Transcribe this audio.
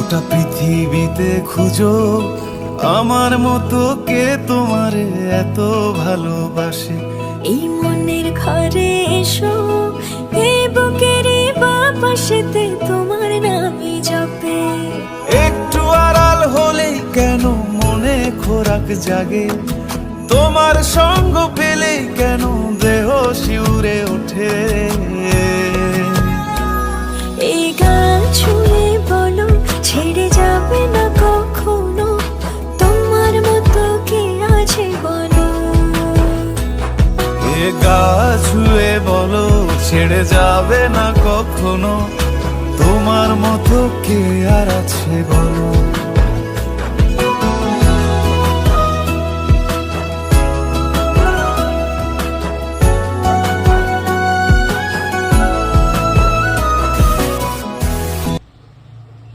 গোটা পৃথিবীতে খুঁজো আমার মতো কে তোমারে এত ভালোবাসে। এই মনের ঘরে এসো, এই বুকের বাপাশেতে তোমার নামই জপে। একটু আড়াল হলেই কেন মনে খোরাক জাগে, তোমার সঙ্গ পেলেই কেন দেহ শিউরে ওঠে। এই গান ছুঁয়ে বলো ছেড়ে যাবে না কখনো, তোমার মতো কে আছে বলো। এ গা ছুঁয়ে বলো ছেড়ে যাবে না কখনো, তোমার মতো কে আর আছে বলো।